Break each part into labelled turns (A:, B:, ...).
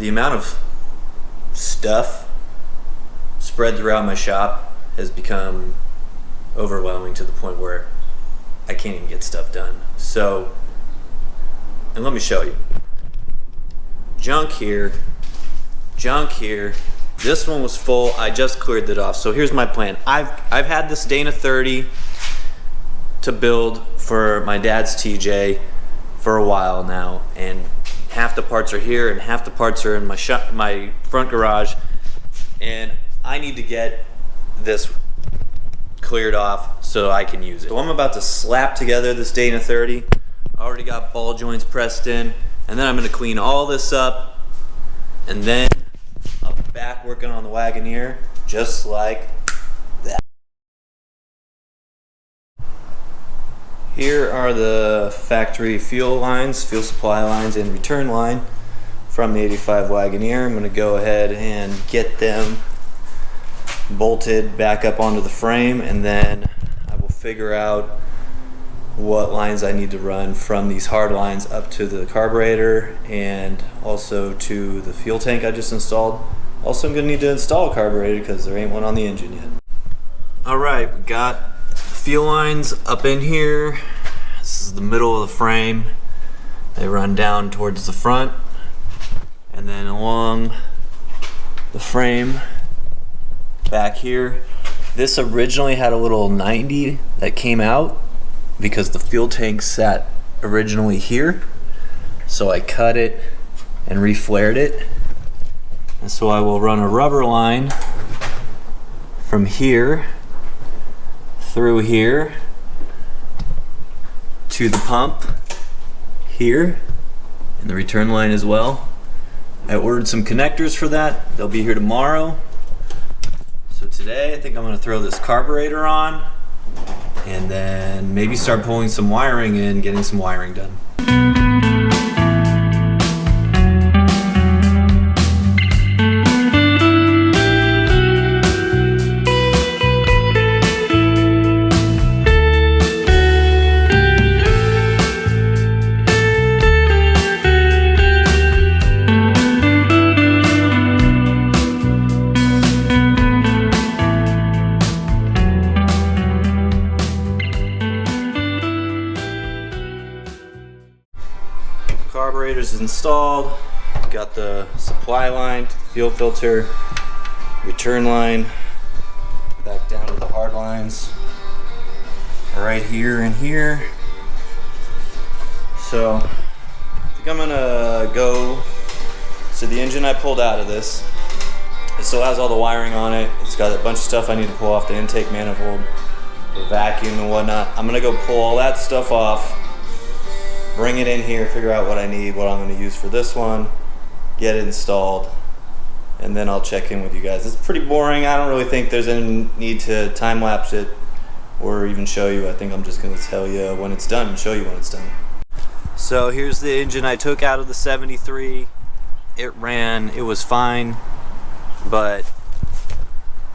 A: The amount of stuff spread throughout my shop has become overwhelming to the point where I can't even get stuff done. So, and let me show you. Junk here, junk here. This one was full, I just cleared it off. So here's my plan. I've had this Dana 30 to build for my dad's TJ for a while now, and half the parts are here and half the parts are in my shop, my front garage, and I need to get this cleared off so I can use it. So I'm about to slap together this Dana 30. I already got ball joints pressed in, and then I'm going to clean all this up, and then I'll be back working on the Wagoneer just like that. Here are the factory fuel lines, fuel supply lines, and return line from the 85 Wagoneer. I'm going to go ahead and get them bolted back up onto the frame, and then I will figure out what lines I need to run from these hard lines up to the carburetor and also to the fuel tank I just installed. Also, I'm going to need to install a carburetor because there ain't one on the engine yet. Alright, we got fuel lines up in here. This is the middle of the frame. They run down towards the front and then along the frame back here. This originally had a little 90 that came out because the fuel tank sat originally here. So I cut it and reflared it. And so I will run a rubber line from here through here to the pump here and the return line as well. I ordered some connectors for that. They'll be here tomorrow. So today I think I'm going to throw this carburetor on and then maybe start pulling some wiring in, getting some wiring done. Carburetor's installed. Got the supply line to the fuel filter, return line back down to the hard lines right here and here. So I think I'm gonna go. So the engine I pulled out of this, it still has all the wiring on it. It's got a bunch of stuff I need to pull off the intake manifold, the vacuum and whatnot. I'm gonna go pull all that stuff off, bring it in here, figure out what I need, what I'm going to use for this one, get it installed, and then I'll check in with you guys. It's pretty boring. I don't really think there's any need to time lapse it or even show you. I think I'm just going to tell you when it's done and show you when it's done. So here's the engine I took out of the 73. It ran, it was fine, but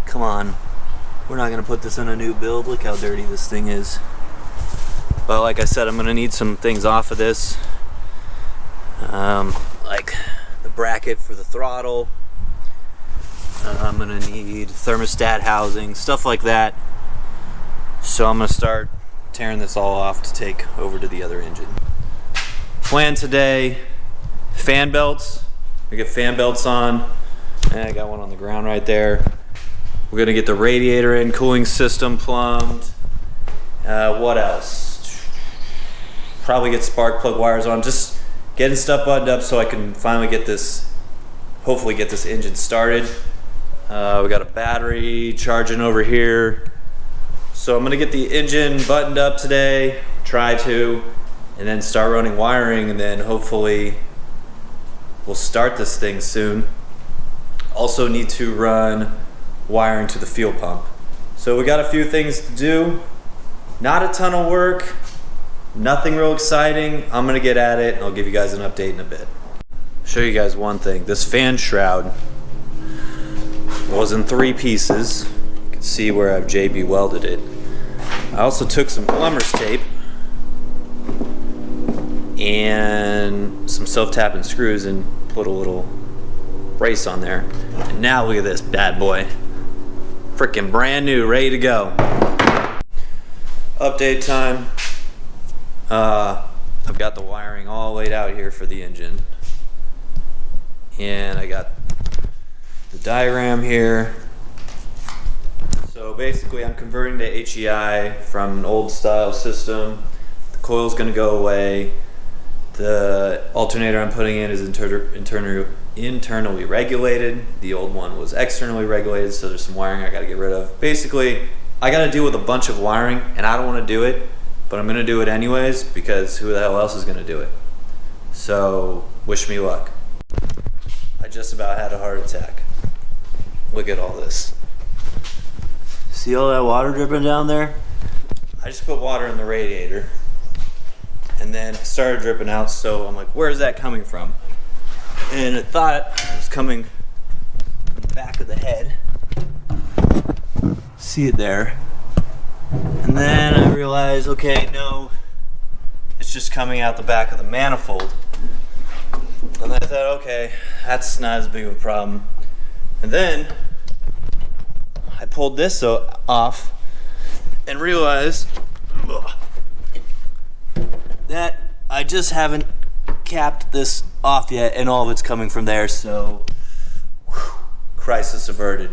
A: come on, we're not going to put this in a new build. Look how dirty this thing is. But like I said, I'm going to need some things off of this, like the bracket for the throttle. I'm going to need thermostat housing, stuff like that. So I'm going to start tearing this all off to take over to the other engine. Plan today, fan belts. We get fan belts on. And I got one on the ground right there. We're going to get the radiator in, cooling system plumbed. What else? Probably get spark plug wires on, just getting stuff buttoned up so I can finally get this, hopefully get this engine started. We got a battery charging over here. So I'm gonna get the engine buttoned up today, try to, and then start running wiring, and then hopefully we'll start this thing soon. Also need to run wiring to the fuel pump. So we got a few things to do. Not a ton of work. Nothing real exciting. I'm gonna get at it and I'll give you guys an update in a bit. Show you guys one thing. This fan shroud was in 3 pieces. You can see where I've JB welded it. I also took some plumber's tape and some self-tapping screws and put a little brace on there. And now look at this bad boy. Freaking brand new, ready to go. Update time. I've got the wiring all laid out here for the engine. And I got the diagram here. So basically I'm converting to HEI from an old style system. The coil's gonna go away. The alternator I'm putting in is internally regulated. The old one was externally regulated, so there's some wiring I gotta get rid of. Basically, I gotta deal with a bunch of wiring, and I don't wanna do it, but I'm gonna do it anyways, because who the hell else is gonna do it? So, wish me luck. I just about had a heart attack. Look at all this. See all that water dripping down there? I just put water in the radiator, and then it started dripping out, so I'm like, where's that coming from? And I thought it was coming from the back of the head. See it there. And then I realized, okay, no, it's just coming out the back of the manifold. And I thought, okay, that's not as big of a problem. And then I pulled this off and realized that I just haven't capped this off yet, and all of it's coming from there, so crisis averted.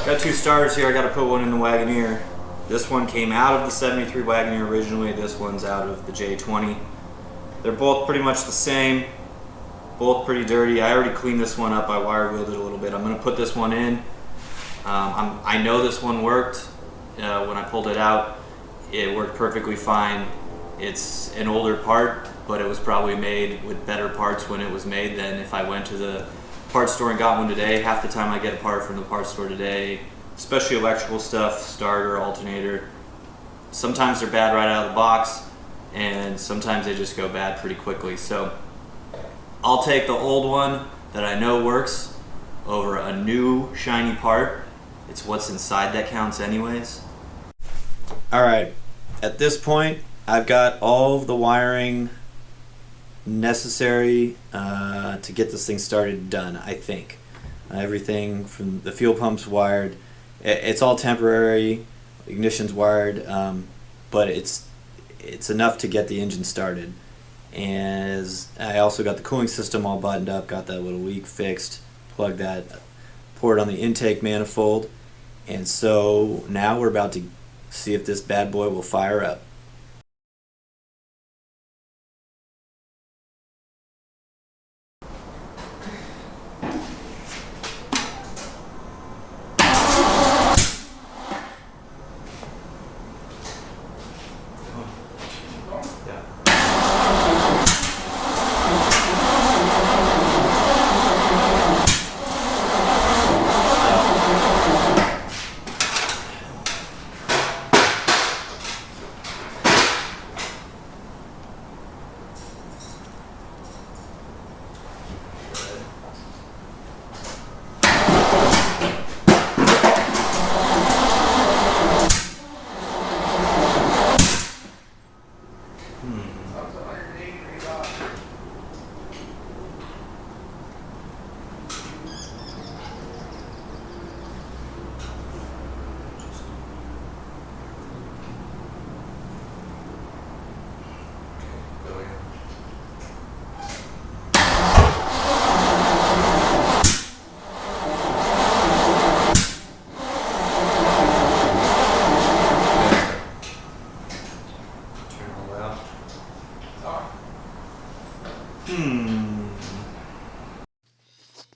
A: Got two starters here. I got to put one in the Wagoneer. This one came out of the 73 Wagoneer originally. This one's out of the J20. They're both pretty much the same, both pretty dirty. I already cleaned this one up. I wire wheeled it a little bit. I'm going to put this one in. I know this one worked. When I pulled it out, it worked perfectly fine. It's an older part, but it was probably made with better parts when it was made than if I went to the parts store and got one today. Half the time I get a part from the parts store today, especially electrical stuff, starter, alternator. Sometimes they're bad right out of the box, and sometimes they just go bad pretty quickly. So I'll take the old one that I know works over a new shiny part. It's what's inside that counts anyways. Alright, at this point I've got all of the wiring necessary to get this thing started done, I think. Everything from the fuel pump's wired. It's all temporary, ignition's wired, but it's enough to get the engine started. And I also got the cooling system all buttoned up, got that little leak fixed, plugged that, poured on the intake manifold, and so now we're about to see if this bad boy will fire up.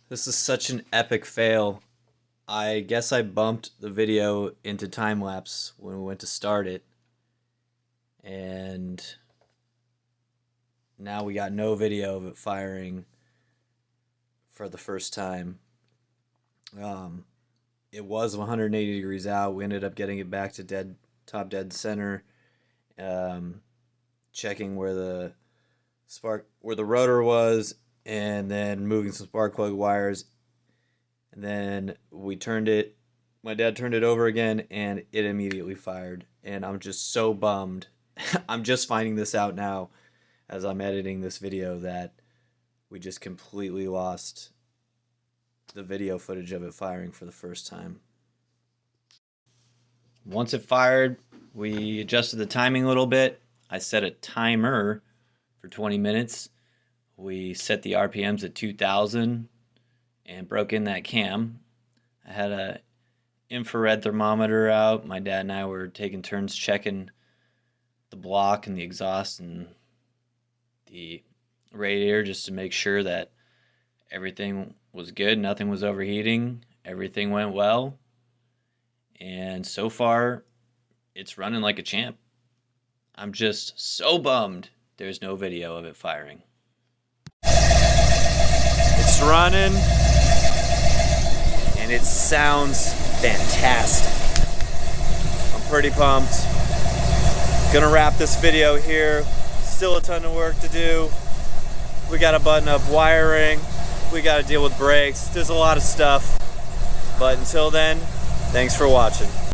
A: This is such an epic fail. I guess I bumped the video into time-lapse when we went to start it. And now we got no video of it firing for the first time. It was 180 degrees out. We ended up getting it back to top dead center. Checking where the rotor was, and then moving some spark plug wires, and then my dad turned it over again, and it immediately fired, and I'm just so bummed. I'm just finding this out now as I'm editing this video that we just completely lost the video footage of it firing for the first time. Once it fired, we adjusted the timing a little bit. I set a timer for 20 minutes. We set the RPMs at 2,000 and broke in that cam. I had a infrared thermometer out. My dad and I were taking turns checking the block and the exhaust and the radiator just to make sure that everything was good, nothing was overheating, everything went well. And so far, it's running like a champ. I'm just so bummed there's no video of it firing. It's running, and it sounds fantastic. I'm pretty pumped. Gonna wrap this video here. Still a ton of work to do. We gotta button up wiring. We gotta deal with brakes. There's a lot of stuff. But until then, thanks for watching.